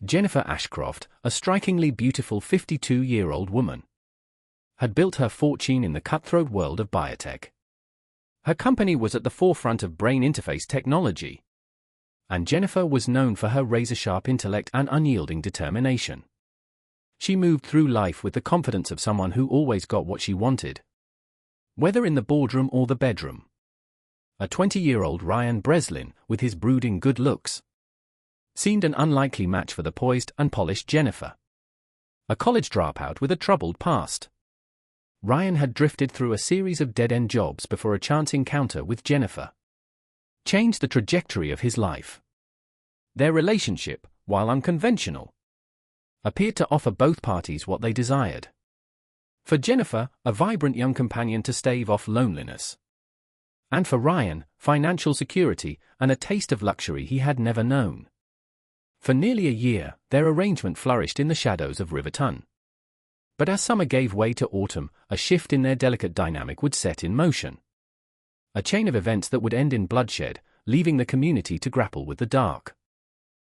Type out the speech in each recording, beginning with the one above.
Jennifer Ashcroft, a strikingly beautiful 52-year-old woman, had built her fortune in the cutthroat world of biotech. Her company was at the forefront of brain interface technology, and Jennifer was known for her razor-sharp intellect and unyielding determination. She moved through life with the confidence of someone who always got what she wanted, whether in the boardroom or the bedroom. A 20-year-old Ryan Breslin, with his brooding good looks, seemed an unlikely match for the poised and polished Jennifer. A college dropout with a troubled past, Ryan had drifted through a series of dead-end jobs before a chance encounter with Jennifer changed the trajectory of his life. Their relationship, while unconventional, appeared to offer both parties what they desired. For Jennifer, a vibrant young companion to stave off loneliness. And for Ryan, financial security and a taste of luxury he had never known. For nearly a year, their arrangement flourished in the shadows of Riverton. But as summer gave way to autumn, a shift in their delicate dynamic would set in motion. A chain of events that would end in bloodshed, leaving the community to grapple with the dark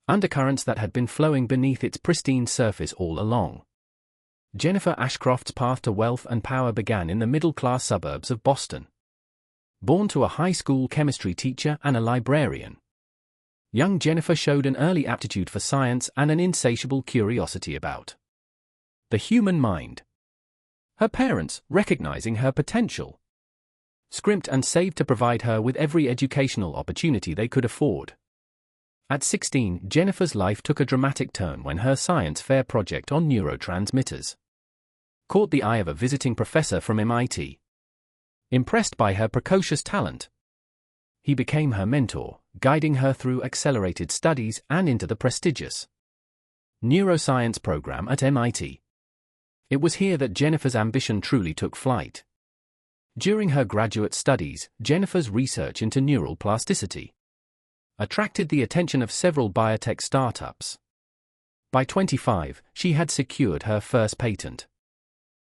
undercurrents that had been flowing beneath its pristine surface all along. Jennifer Ashcroft's path to wealth and power began in the middle-class suburbs of Boston. Born to a high school chemistry teacher and a librarian, young Jennifer showed an early aptitude for science and an insatiable curiosity about the human mind. Her parents, recognizing her potential, scrimped and saved to provide her with every educational opportunity they could afford. At 16, Jennifer's life took a dramatic turn when her science fair project on neurotransmitters caught the eye of a visiting professor from MIT. Impressed by her precocious talent, he became her mentor, guiding her through accelerated studies and into the prestigious neuroscience program at MIT. It was here that Jennifer's ambition truly took flight. During her graduate studies, Jennifer's research into neural plasticity attracted the attention of several biotech startups. By 25, she had secured her first patent.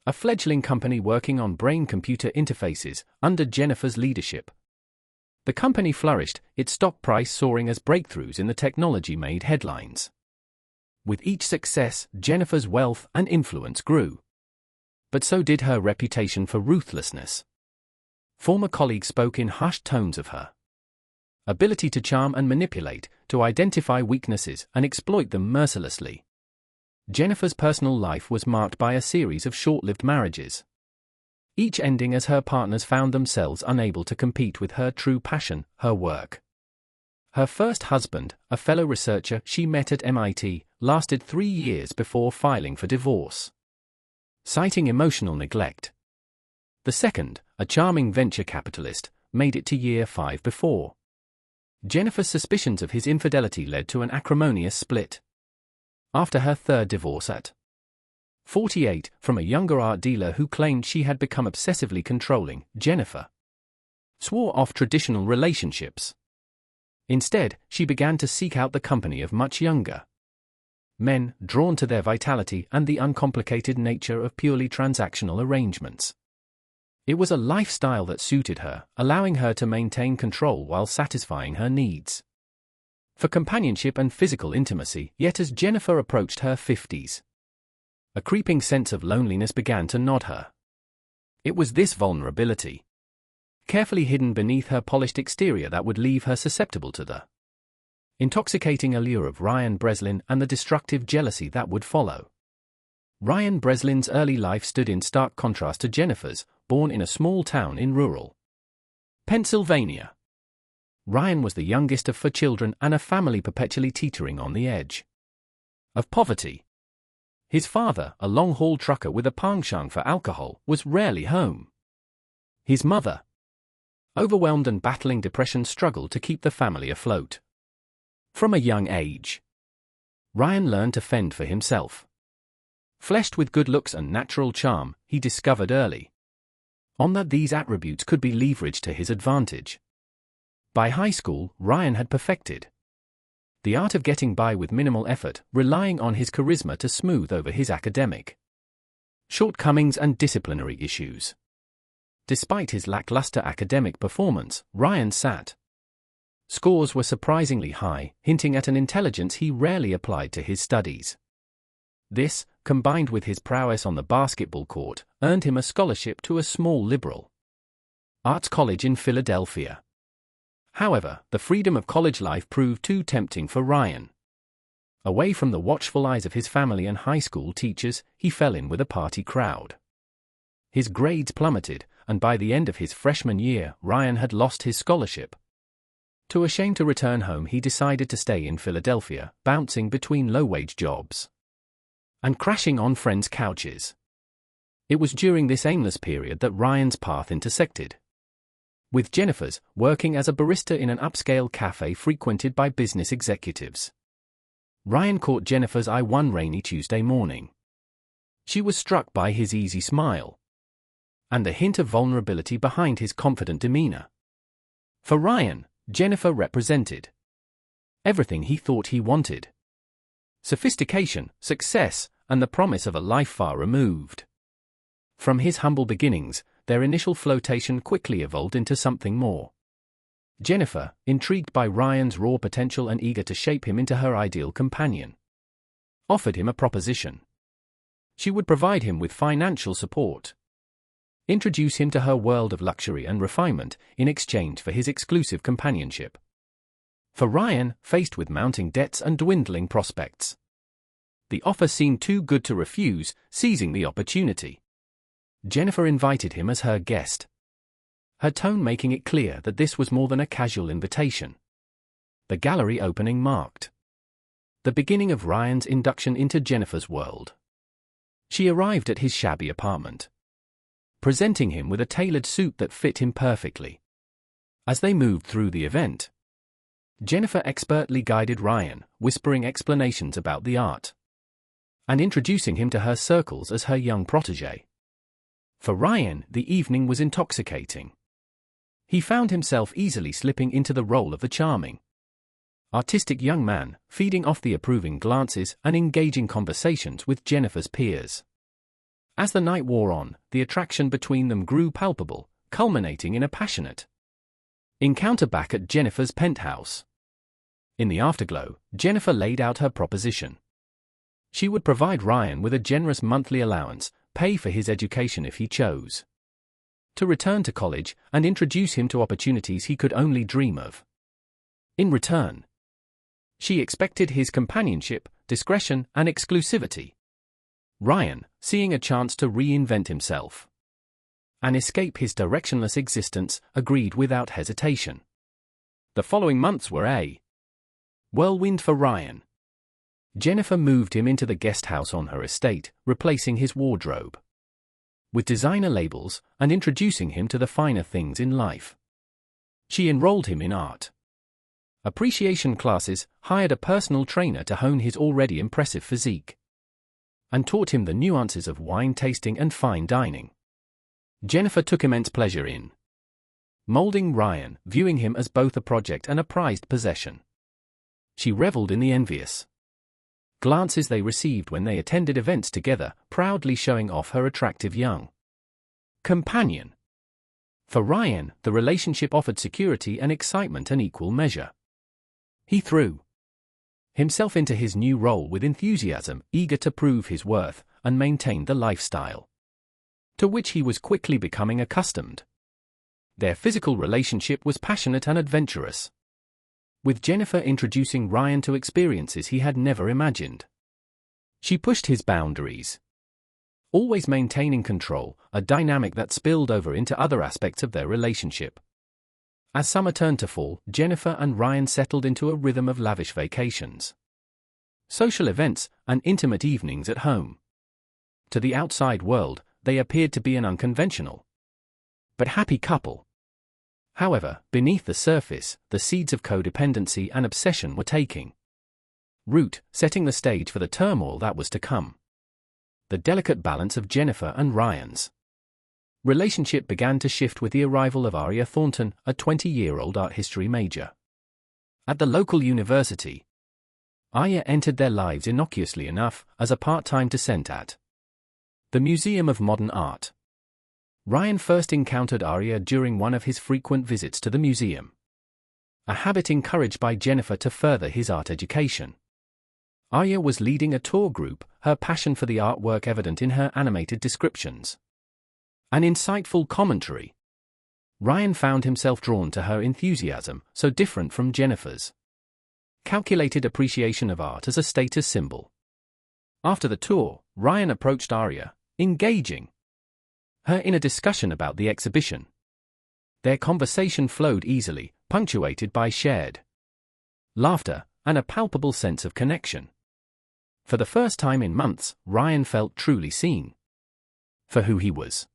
A fledgling company working on brain-computer interfaces under Jennifer's leadership. The company flourished, its stock price soaring as breakthroughs in the technology made headlines. With each success, Jennifer's wealth and influence grew. But so did her reputation for ruthlessness. Former colleagues spoke in hushed tones of her ability to charm and manipulate, to identify weaknesses and exploit them mercilessly. Jennifer's personal life was marked by a series of short-lived marriages, each ending as her partners found themselves unable to compete with her true passion, her work. Her first husband, a fellow researcher she met at MIT, lasted 3 years before filing for divorce, citing emotional neglect. The second, a charming venture capitalist, made it to year 5 before Jennifer's suspicions of his infidelity led to an acrimonious split. After her third divorce at 48, from a younger art dealer who claimed she had become obsessively controlling, Jennifer swore off traditional relationships. Instead, she began to seek out the company of much younger men, drawn to their vitality and the uncomplicated nature of purely transactional arrangements. It was a lifestyle that suited her, allowing her to maintain control while satisfying her needs for companionship and physical intimacy. Yet as Jennifer approached her 50s, a creeping sense of loneliness began to nod her. It was this vulnerability, carefully hidden beneath her polished exterior, that would leave her susceptible to the intoxicating allure of Ryan Breslin and the destructive jealousy that would follow. Ryan Breslin's early life stood in stark contrast to Jennifer's, born in a small town in rural Pennsylvania. Ryan was the youngest of 4 children and a family perpetually teetering on the edge of poverty. His father, a long-haul trucker with a penchant for alcohol, was rarely home. His mother, overwhelmed and battling depression, struggled to keep the family afloat. From a young age, Ryan learned to fend for himself. Fleshed with good looks and natural charm, he discovered early on that these attributes could be leveraged to his advantage. By high school, Ryan had perfected the art of getting by with minimal effort, relying on his charisma to smooth over his academic shortcomings and disciplinary issues. Despite his lackluster academic performance, Ryan sat Scores were surprisingly high, hinting at an intelligence he rarely applied to his studies. This, combined with his prowess on the basketball court, earned him a scholarship to a small liberal arts college in Philadelphia. However, the freedom of college life proved too tempting for Ryan. Away from the watchful eyes of his family and high school teachers, he fell in with a party crowd. His grades plummeted, and by the end of his freshman year, Ryan had lost his scholarship. Too ashamed to return home, he decided to stay in Philadelphia, bouncing between low-wage jobs and crashing on friends' couches. It was during this aimless period that Ryan's path intersected with Jennifer's, working as a barista in an upscale cafe frequented by business executives. Ryan caught Jennifer's eye one rainy Tuesday morning. She was struck by his easy smile and the hint of vulnerability behind his confident demeanor. For Ryan, Jennifer represented everything he thought he wanted: sophistication, success, and the promise of a life far removed from his humble beginnings. Their initial flirtation quickly evolved into something more. Jennifer, intrigued by Ryan's raw potential and eager to shape him into her ideal companion, offered him a proposition. She would provide him with financial support, introduce him to her world of luxury and refinement in exchange for his exclusive companionship. For Ryan, faced with mounting debts and dwindling prospects, the offer seemed too good to refuse. Seizing the opportunity, Jennifer invited him as her guest, her tone making it clear that this was more than a casual invitation. The gallery opening marked the beginning of Ryan's induction into Jennifer's world. She arrived at his shabby apartment, presenting him with a tailored suit that fit him perfectly. As they moved through the event, Jennifer expertly guided Ryan, whispering explanations about the art and introducing him to her circles as her young protégé. For Ryan, the evening was intoxicating. He found himself easily slipping into the role of the charming, artistic young man, feeding off the approving glances and engaging conversations with Jennifer's peers. As the night wore on, the attraction between them grew palpable, culminating in a passionate encounter back at Jennifer's penthouse. In the afterglow, Jennifer laid out her proposition. She would provide Ryan with a generous monthly allowance, pay for his education if he chose to return to college, and introduce him to opportunities he could only dream of. In return, she expected his companionship, discretion, and exclusivity. Ryan, seeing a chance to reinvent himself and escape his directionless existence, agreed without hesitation. The following months were a whirlwind for Ryan. Jennifer moved him into the guest house on her estate, replacing his wardrobe with designer labels and introducing him to the finer things in life. She enrolled him in art appreciation classes, hired a personal trainer to hone his already impressive physique, and taught him the nuances of wine tasting and fine dining. Jennifer took immense pleasure in molding Ryan, viewing him as both a project and a prized possession. She reveled in the envious glances they received when they attended events together, proudly showing off her attractive young companion. For Ryan, the relationship offered security and excitement in equal measure. He threw himself into his new role with enthusiasm, eager to prove his worth and maintain the lifestyle to which he was quickly becoming accustomed. Their physical relationship was passionate and adventurous, with Jennifer introducing Ryan to experiences he had never imagined. She pushed his boundaries, always maintaining control, a dynamic that spilled over into other aspects of their relationship. As summer turned to fall, Jennifer and Ryan settled into a rhythm of lavish vacations, social events, and intimate evenings at home. To the outside world, they appeared to be an unconventional but happy couple. However, beneath the surface, the seeds of codependency and obsession were taking root, setting the stage for the turmoil that was to come. The delicate balance of Jennifer and Ryan's relationship began to shift with the arrival of Aria Thornton, a 20-year-old art history major at the local university. Aria entered their lives innocuously enough, as a part-time docent at the Museum of Modern Art. Ryan first encountered Aria during one of his frequent visits to the museum. a habit encouraged by Jennifer to further his art education. Arya was leading a tour group, her passion for the artwork evident in her animated descriptions. An insightful commentary. Ryan found himself drawn to her enthusiasm, so different from Jennifer's. Calculated appreciation of art as a status symbol. After the tour, Ryan approached Arya, engaging her in a discussion about the exhibition. Their conversation flowed easily, punctuated by shared laughter and a palpable sense of connection. For the first time in months, Ryan felt truly seen for who he was.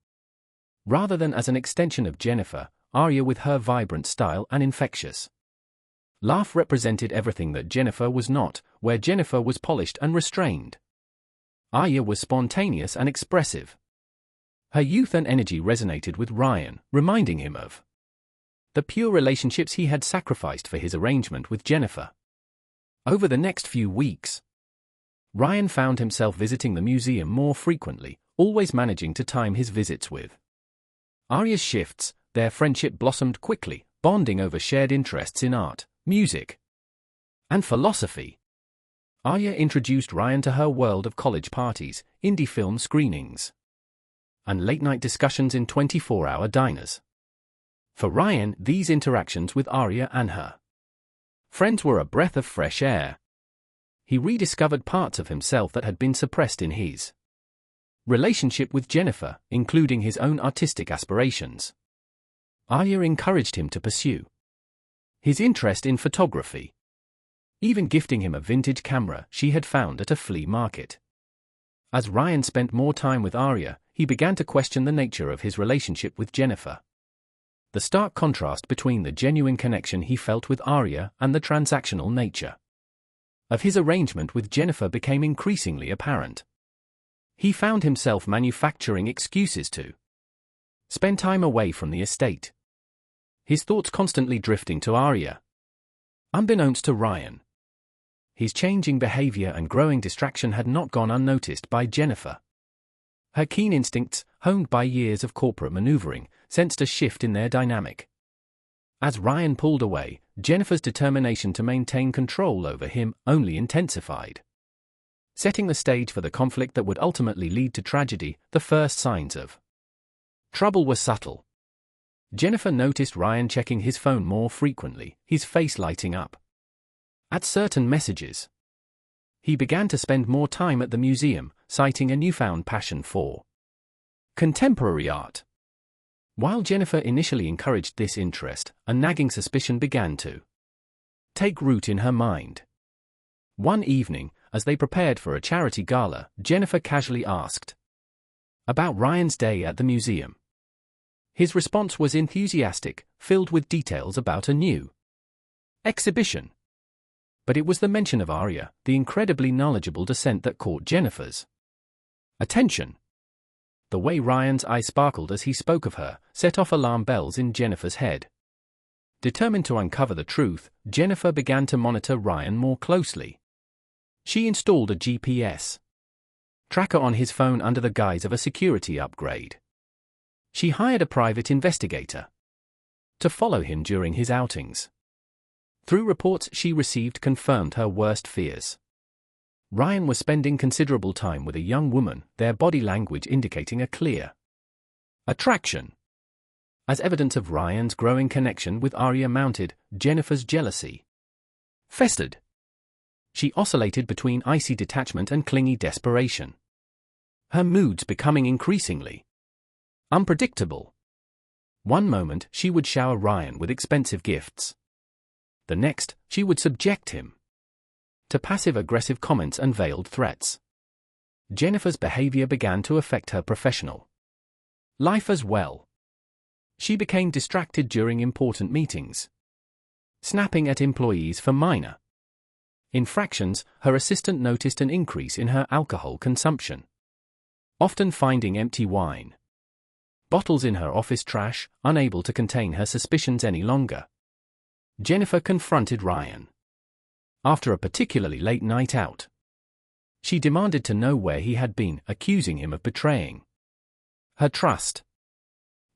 Rather than as an extension of Jennifer, Arya with her vibrant style and infectious laugh represented everything that Jennifer was not, where Jennifer was polished and restrained. Arya was spontaneous and expressive. Her youth and energy resonated with Ryan, reminding him of the pure relationships he had sacrificed for his arrangement with Jennifer. Over the next few weeks, Ryan found himself visiting the museum more frequently, always managing to time his visits with Arya's shifts. Their friendship blossomed quickly, bonding over shared interests in art, music, and philosophy. Arya introduced Ryan to her world of college parties, indie film screenings, and late-night discussions in 24-hour diners. For Ryan, these interactions with Arya and her friends were a breath of fresh air. He rediscovered parts of himself that had been suppressed in his relationship with Jennifer, including his own artistic aspirations. Arya encouraged him to pursue his interest in photography, even gifting him a vintage camera she had found at a flea market. As Ryan spent more time with Arya, he began to question the nature of his relationship with Jennifer. The stark contrast between the genuine connection he felt with Arya and the transactional nature of his arrangement with Jennifer became increasingly apparent. He found himself manufacturing excuses to spend time away from the estate, his thoughts constantly drifting to Arya. Unbeknownst to Ryan, his changing behavior and growing distraction had not gone unnoticed by Jennifer. Her keen instincts, honed by years of corporate maneuvering, sensed a shift in their dynamic. As Ryan pulled away, Jennifer's determination to maintain control over him only intensified, setting the stage for the conflict that would ultimately lead to tragedy. The first signs of trouble were subtle. Jennifer noticed Ryan checking his phone more frequently, his face lighting up at certain messages. He began to spend more time at the museum, citing a newfound passion for contemporary art. While Jennifer initially encouraged this interest, a nagging suspicion began to take root in her mind. One evening, as they prepared for a charity gala, Jennifer casually asked about Ryan's day at the museum. His response was enthusiastic, filled with details about a new exhibition. But it was the mention of Arya, the incredibly knowledgeable descent, that caught Jennifer's attention. The way Ryan's eyes sparkled as he spoke of her set off alarm bells in Jennifer's head. Determined to uncover the truth, Jennifer began to monitor Ryan more closely. She installed a GPS tracker on his phone under the guise of a security upgrade. She hired a private investigator to follow him during his outings. Through reports she received confirmed her worst fears. Ryan was spending considerable time with a young woman, their body language indicating a clear attraction. As evidence of Ryan's growing connection with Arya mounted, Jennifer's jealousy festered. She oscillated between icy detachment and clingy desperation, her moods becoming increasingly unpredictable. One moment she would shower Ryan with expensive gifts. The next, she would subject him to passive-aggressive comments and veiled threats. Jennifer's behavior began to affect her professional life as well. She became distracted during important meetings, snapping at employees for minor infractions. Her assistant noticed an increase in her alcohol consumption, often finding empty wine bottles in her office trash, unable to contain her suspicions any longer. Jennifer confronted Ryan after a particularly late night out. She demanded to know where he had been, accusing him of betraying her trust.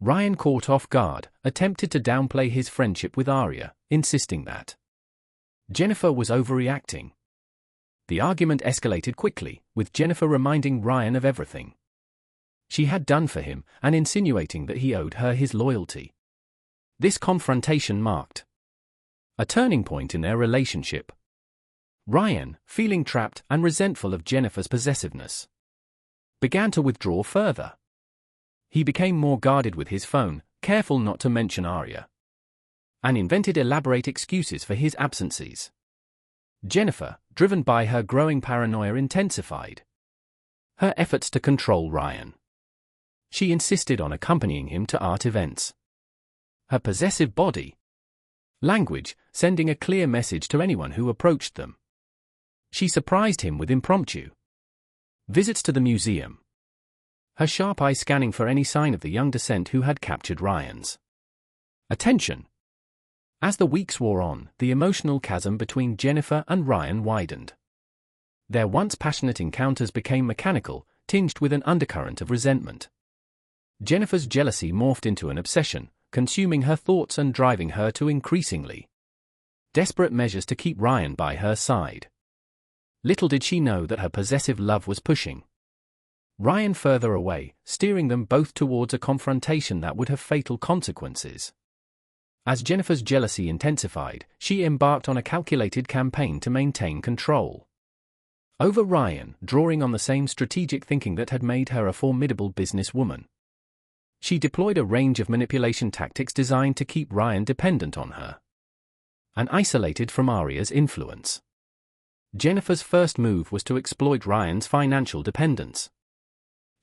Ryan, caught off guard, attempted to downplay his friendship with Arya, insisting that Jennifer was overreacting. The argument escalated quickly, with Jennifer reminding Ryan of everything she had done for him and insinuating that he owed her his loyalty. This confrontation marked a turning point in their relationship. Ryan, feeling trapped and resentful of Jennifer's possessiveness, began to withdraw further. He became more guarded with his phone, careful not to mention Aria, and invented elaborate excuses for his absences. Jennifer, driven by her growing paranoia, intensified her efforts to control Ryan. She insisted on accompanying him to art events. Her possessive body language sending a clear message to anyone who approached them. She surprised him with impromptu visits to the museum, her sharp eye scanning for any sign of the young descent who had captured Ryan's attention. As the weeks wore on, the emotional chasm between Jennifer and Ryan widened. Their once passionate encounters became mechanical, tinged with an undercurrent of resentment. Jennifer's jealousy morphed into an obsession, consuming her thoughts and driving her to increasingly desperate measures to keep Ryan by her side. Little did she know that her possessive love was pushing Ryan further away, steering them both towards a confrontation that would have fatal consequences. As Jennifer's jealousy intensified, she embarked on a calculated campaign to maintain control over Ryan, drawing on the same strategic thinking that had made her a formidable businesswoman. She deployed a range of manipulation tactics designed to keep Ryan dependent on her and isolated from Aria's influence. Jennifer's first move was to exploit Ryan's financial dependence.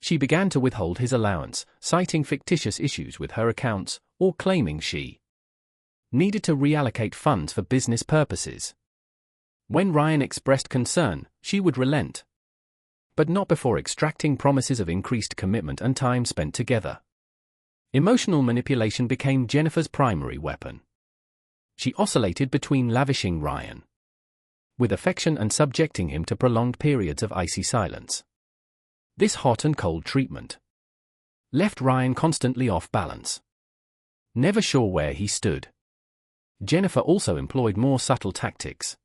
She began to withhold his allowance, citing fictitious issues with her accounts, or claiming she needed to reallocate funds for business purposes. When Ryan expressed concern, she would relent, but not before extracting promises of increased commitment and time spent together. Emotional manipulation became Jennifer's primary weapon. She oscillated between lavishing Ryan with affection and subjecting him to prolonged periods of icy silence. This hot and cold treatment left Ryan constantly off balance, never sure where he stood. Jennifer also employed more subtle tactics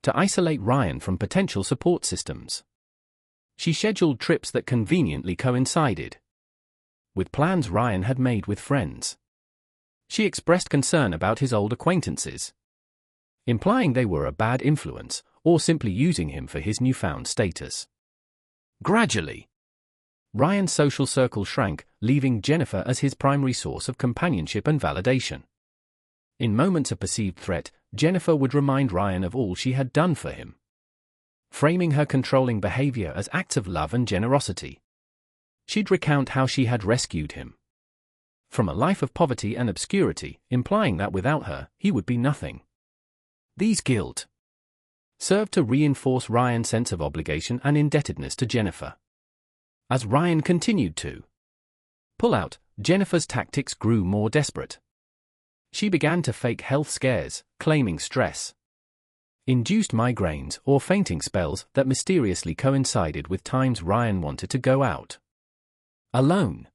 to isolate Ryan from potential support systems. She scheduled trips that conveniently coincided with plans Ryan had made with friends. She expressed concern about his old acquaintances, implying they were a bad influence or simply using him for his newfound status. Gradually, Ryan's social circle shrank, leaving Jennifer as his primary source of companionship and validation. In moments of perceived threat, Jennifer would remind Ryan of all she had done for him, framing her controlling behavior as acts of love and generosity. She'd recount how she had rescued him from a life of poverty and obscurity, implying that without her, he would be nothing. These guilt served to reinforce Ryan's sense of obligation and indebtedness to Jennifer. As Ryan continued to pull out, Jennifer's tactics grew more desperate. She began to fake health scares, claiming stress-induced migraines or fainting spells that mysteriously coincided with times Ryan wanted to go out alone.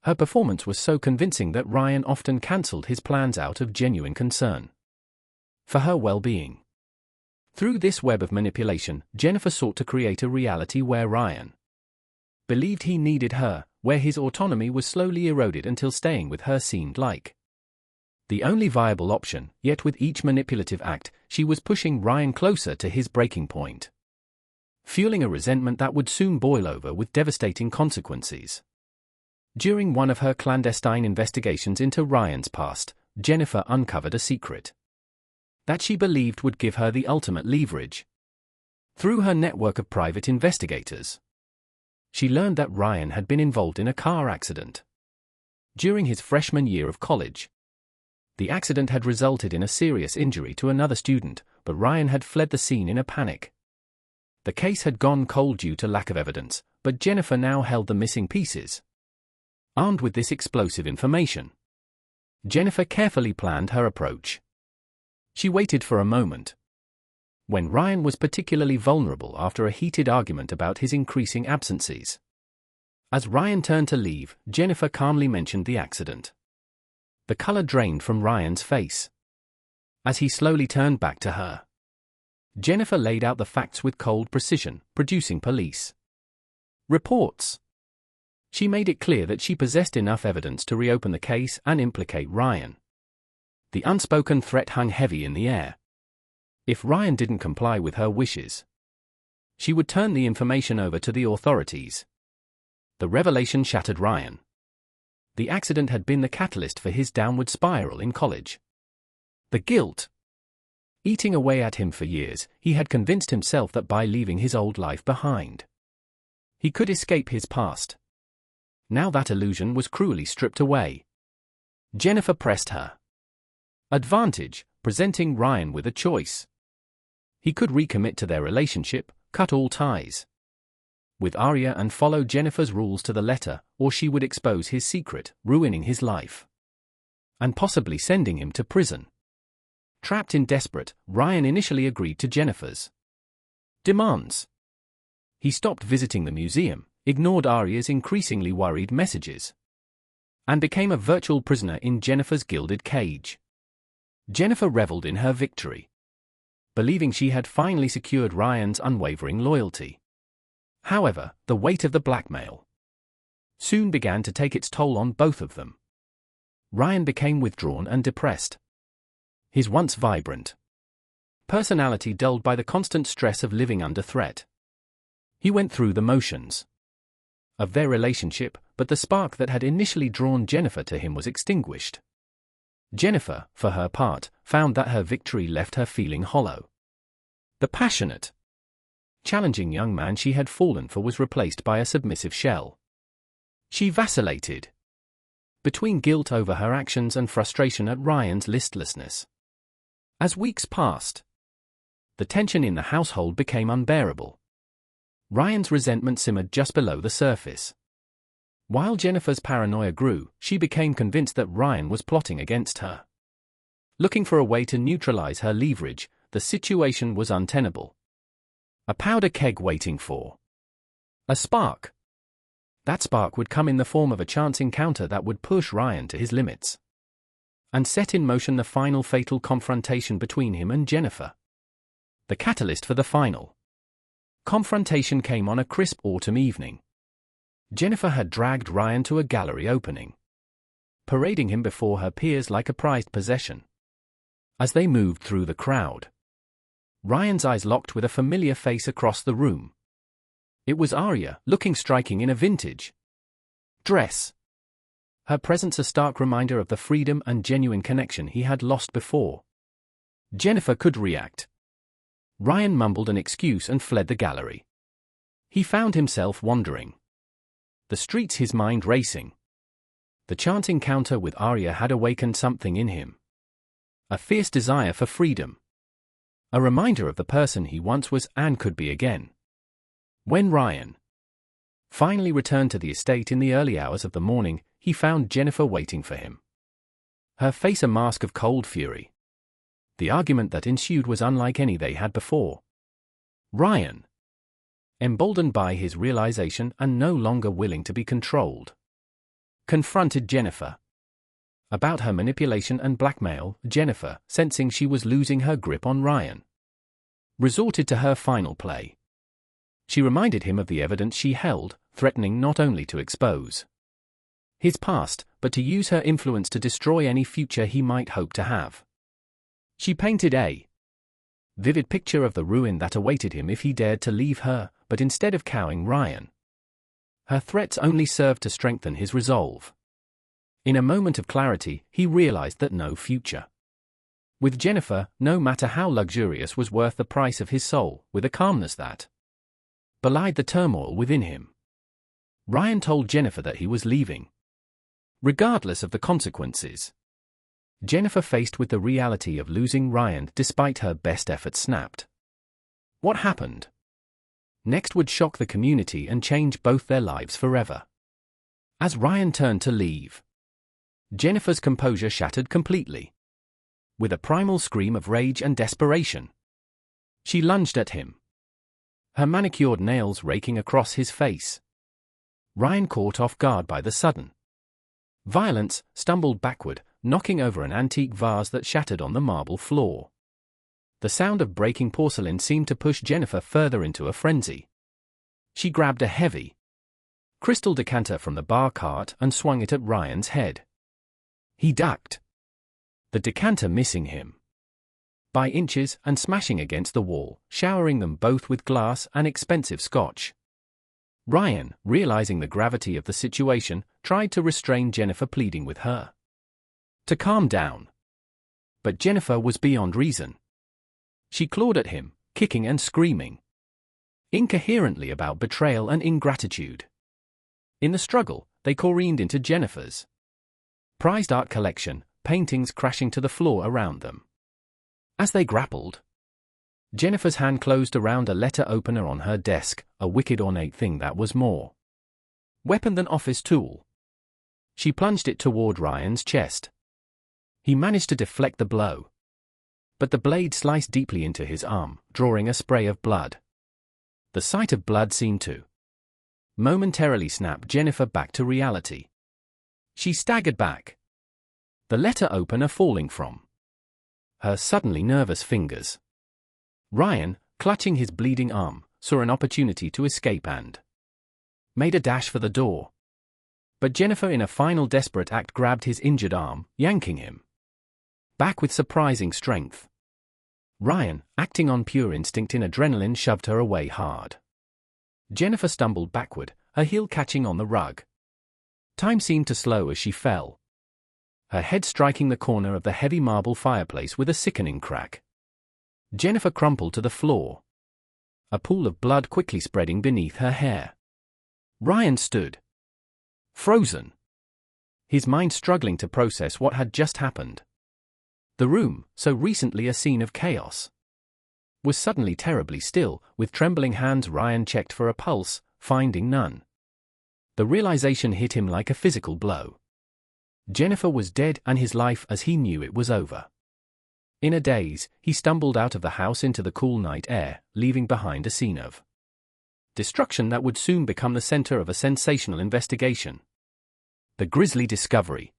Her performance was so convincing that Ryan often cancelled his plans out of genuine concern for her well-being. Through this web of manipulation, Jennifer sought to create a reality where Ryan believed he needed her, where his autonomy was slowly eroded until staying with her seemed like the only viable option. Yet with each manipulative act, she was pushing Ryan closer to his breaking point, fueling a resentment that would soon boil over with devastating consequences. During one of her clandestine investigations into Ryan's past, Jennifer uncovered a secret that she believed would give her the ultimate leverage. Through her network of private investigators, she learned that Ryan had been involved in a car accident during his freshman year of college. The accident had resulted in a serious injury to another student, but Ryan had fled the scene in a panic. The case had gone cold due to lack of evidence, but Jennifer now held the missing pieces. Armed with this explosive information, Jennifer carefully planned her approach. She waited for a moment when Ryan was particularly vulnerable after a heated argument about his increasing absences. As Ryan turned to leave, Jennifer calmly mentioned the accident. The color drained from Ryan's face. as he slowly turned back to her. Jennifer laid out the facts with cold precision, producing police reports. She made it clear that she possessed enough evidence to reopen the case and implicate Ryan. The unspoken threat hung heavy in the air. If Ryan didn't comply with her wishes, she would turn the information over to the authorities. The revelation shattered Ryan. The accident had been the catalyst for his downward spiral in college. The guilt eating away at him for years, he had convinced himself that by leaving his old life behind, he could escape his past. Now that illusion was cruelly stripped away. Jennifer pressed her advantage, presenting Ryan with a choice. He could recommit to their relationship, cut all ties with Arya and follow Jennifer's rules to the letter, or she would expose his secret, ruining his life and possibly sending him to prison. Trapped and desperate, Ryan initially agreed to Jennifer's demands. He stopped visiting the museum, ignored Arya's increasingly worried messages, and became a virtual prisoner in Jennifer's gilded cage. Jennifer reveled in her victory, believing she had finally secured Ryan's unwavering loyalty. However, the weight of the blackmail soon began to take its toll on both of them. Ryan became withdrawn and depressed, his once vibrant personality dulled by the constant stress of living under threat. He went through the motions of their relationship, but the spark that had initially drawn Jennifer to him was extinguished. Jennifer, for her part, found that her victory left her feeling hollow. The passionate, challenging young man she had fallen for was replaced by a submissive shell. She vacillated between guilt over her actions and frustration at Ryan's listlessness. As weeks passed, the tension in the household became unbearable. Ryan's resentment simmered just below the surface. While Jennifer's paranoia grew, she became convinced that Ryan was plotting against her. Looking for a way to neutralize her leverage, the situation was untenable. A powder keg waiting for a spark. That spark would come in the form of a chance encounter that would push Ryan to his limits and set in motion the final fatal confrontation between him and Jennifer. The catalyst for the final confrontation came on a crisp autumn evening. Jennifer had dragged Ryan to a gallery opening, parading him before her peers like a prized possession. As they moved through the crowd, Ryan's eyes locked with a familiar face across the room. It was Arya, looking striking in a vintage dress. Her presence a stark reminder of the freedom and genuine connection he had lost before Jennifer could react. Ryan mumbled an excuse and fled the gallery. He found himself wandering the streets, his mind racing. The chance encounter with Arya had awakened something in him. A fierce desire for freedom. A reminder of the person he once was and could be again. When Ryan finally returned to the estate in the early hours of the morning, he found Jennifer waiting for him. Her face a mask of cold fury. The argument that ensued was unlike any they had before. Ryan, emboldened by his realization and no longer willing to be controlled, confronted Jennifer about her manipulation and blackmail. Jennifer, sensing she was losing her grip on Ryan, resorted to her final play. She reminded him of the evidence she held, threatening not only to expose his past, but to use her influence to destroy any future he might hope to have. She painted a vivid picture of the ruin that awaited him if he dared to leave her, but instead of cowing Ryan, her threats only served to strengthen his resolve. In a moment of clarity, he realized that no future with Jennifer, no matter how luxurious, was worth the price of his soul. With a calmness that belied the turmoil within him, Ryan told Jennifer that he was leaving, regardless of the consequences. Jennifer, faced with the reality of losing Ryan despite her best efforts, snapped. What happened next would shock the community and change both their lives forever. As Ryan turned to leave, Jennifer's composure shattered completely. With a primal scream of rage and desperation, she lunged at him, her manicured nails raking across his face. Ryan, caught off guard by the sudden violence, stumbled backward, knocking over an antique vase that shattered on the marble floor. The sound of breaking porcelain seemed to push Jennifer further into a frenzy. She grabbed a heavy crystal decanter from the bar cart and swung it at Ryan's head. He ducked, the decanter missing him by inches and smashing against the wall, showering them both with glass and expensive scotch. Ryan, realizing the gravity of the situation, tried to restrain Jennifer, pleading with her to calm down. But Jennifer was beyond reason. She clawed at him, kicking and screaming incoherently about betrayal and ingratitude. In the struggle, they careened into Jennifer's prized art collection, paintings crashing to the floor around them. As they grappled, Jennifer's hand closed around a letter opener on her desk, a wicked ornate thing that was more weapon than office tool. She plunged it toward Ryan's chest. He managed to deflect the blow, but the blade sliced deeply into his arm, drawing a spray of blood. The sight of blood seemed to momentarily snap Jennifer back to reality. She staggered back, the letter opener falling from her suddenly nervous fingers. Ryan, clutching his bleeding arm, saw an opportunity to escape and made a dash for the door. But Jennifer, in a final desperate act, grabbed his injured arm, yanking him back with surprising strength. Ryan, acting on pure instinct and adrenaline, shoved her away hard. Jennifer stumbled backward, her heel catching on the rug. Time seemed to slow as she fell, her head striking the corner of the heavy marble fireplace with a sickening crack. Jennifer crumpled to the floor, a pool of blood quickly spreading beneath her hair. Ryan stood frozen, his mind struggling to process what had just happened. The room, so recently a scene of chaos, was suddenly terribly still. With trembling hands, Ryan checked for a pulse, finding none. The realization hit him like a physical blow. Jennifer was dead, and his life as he knew it was over. In a daze, he stumbled out of the house into the cool night air, leaving behind a scene of destruction that would soon become the center of a sensational investigation. The grisly discovery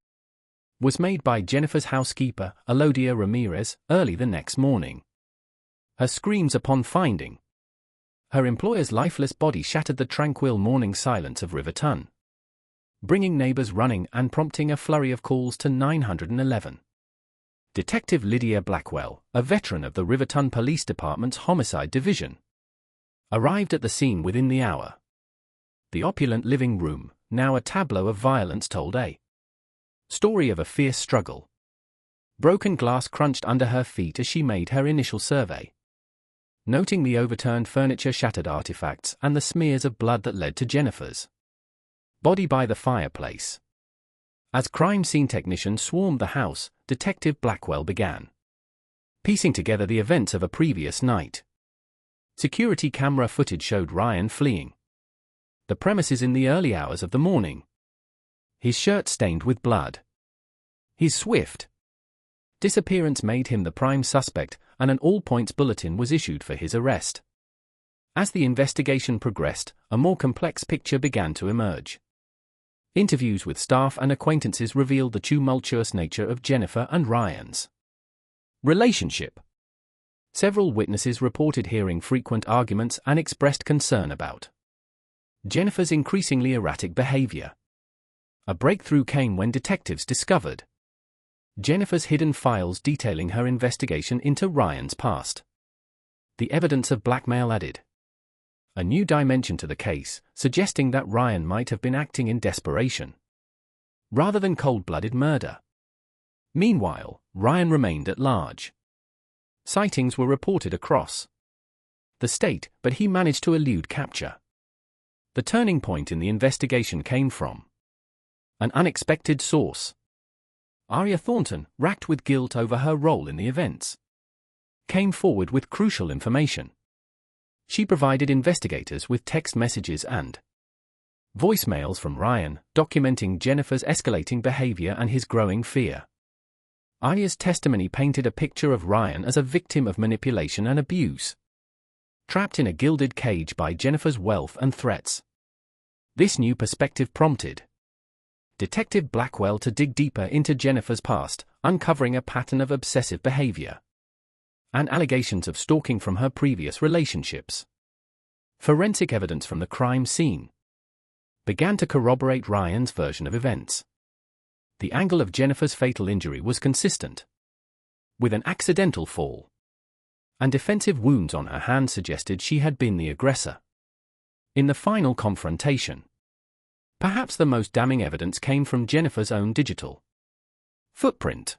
was made by Jennifer's housekeeper, Elodia Ramirez, early the next morning. Her screams upon finding her employer's lifeless body shattered the tranquil morning silence of Riverton, bringing neighbors running and prompting a flurry of calls to 911. Detective Lydia Blackwell, a veteran of the Riverton Police Department's Homicide Division, arrived at the scene within the hour. The opulent living room, now a tableau of violence, told a story of a fierce struggle. Broken glass crunched under her feet as she made her initial survey, noting the overturned furniture, shattered artifacts, and the smears of blood that led to Jennifer's body by the fireplace. As crime scene technicians swarmed the house, Detective Blackwell began piecing together the events of a previous night. Security camera footage showed Ryan fleeing the premises in the early hours of the morning, his shirt stained with blood. His swift disappearance made him the prime suspect, and an all-points bulletin was issued for his arrest. As the investigation progressed, a more complex picture began to emerge. Interviews with staff and acquaintances revealed the tumultuous nature of Jennifer and Ryan's relationship. Several witnesses reported hearing frequent arguments and expressed concern about Jennifer's increasingly erratic behavior. A breakthrough came when detectives discovered Jennifer's hidden files detailing her investigation into Ryan's past. The evidence of blackmail added a new dimension to the case, suggesting that Ryan might have been acting in desperation rather than cold-blooded murder. Meanwhile, Ryan remained at large. Sightings were reported across the state, but he managed to elude capture. The turning point in the investigation came from an unexpected source. Aria Thornton, racked with guilt over her role in the events, came forward with crucial information. She provided investigators with text messages and voicemails from Ryan, documenting Jennifer's escalating behavior and his growing fear. Aria's testimony painted a picture of Ryan as a victim of manipulation and abuse, trapped in a gilded cage by Jennifer's wealth and threats. This new perspective prompted Detective Blackwell to dig deeper into Jennifer's past, uncovering a pattern of obsessive behavior and allegations of stalking from her previous relationships. Forensic evidence from the crime scene began to corroborate Ryan's version of events. The angle of Jennifer's fatal injury was consistent with an accidental fall, and defensive wounds on her hand suggested she had been the aggressor. In the final confrontation, perhaps the most damning evidence came from Jennifer's own digital footprint.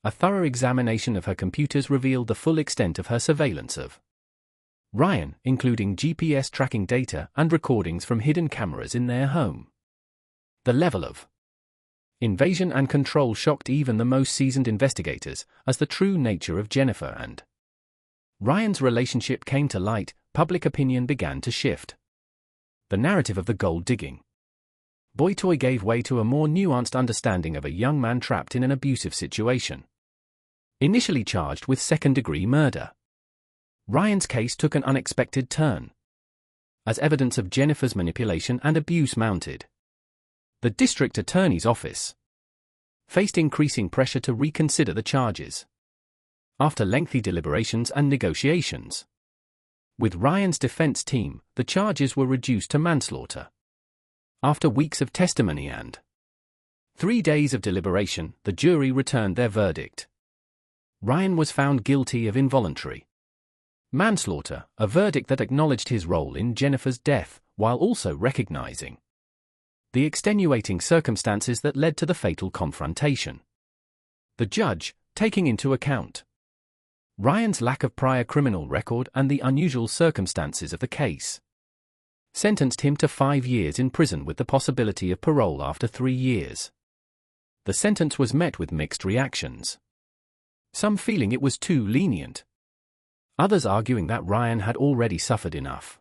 A thorough examination of her computers revealed the full extent of her surveillance of Ryan, including GPS tracking data and recordings from hidden cameras in their home. The level of invasion and control shocked even the most seasoned investigators. As the true nature of Jennifer and Ryan's relationship came to light, public opinion began to shift. The narrative of the gold-digging boy toy gave way to a more nuanced understanding of a young man trapped in an abusive situation. Initially charged with second-degree murder, Ryan's case took an unexpected turn as evidence of Jennifer's manipulation and abuse mounted. The district attorney's office faced increasing pressure to reconsider the charges. After lengthy deliberations and negotiations with Ryan's defense team, the charges were reduced to manslaughter. After weeks of testimony and 3 days of deliberation, the jury returned their verdict. Ryan was found guilty of involuntary manslaughter, a verdict that acknowledged his role in Jennifer's death, while also recognizing the extenuating circumstances that led to the fatal confrontation. The judge, taking into account Ryan's lack of prior criminal record and the unusual circumstances of the case, sentenced him to 5 years in prison with the possibility of parole after 3 years. The sentence was met with mixed reactions. Some feeling it was too lenient, others arguing that Ryan had already suffered enough.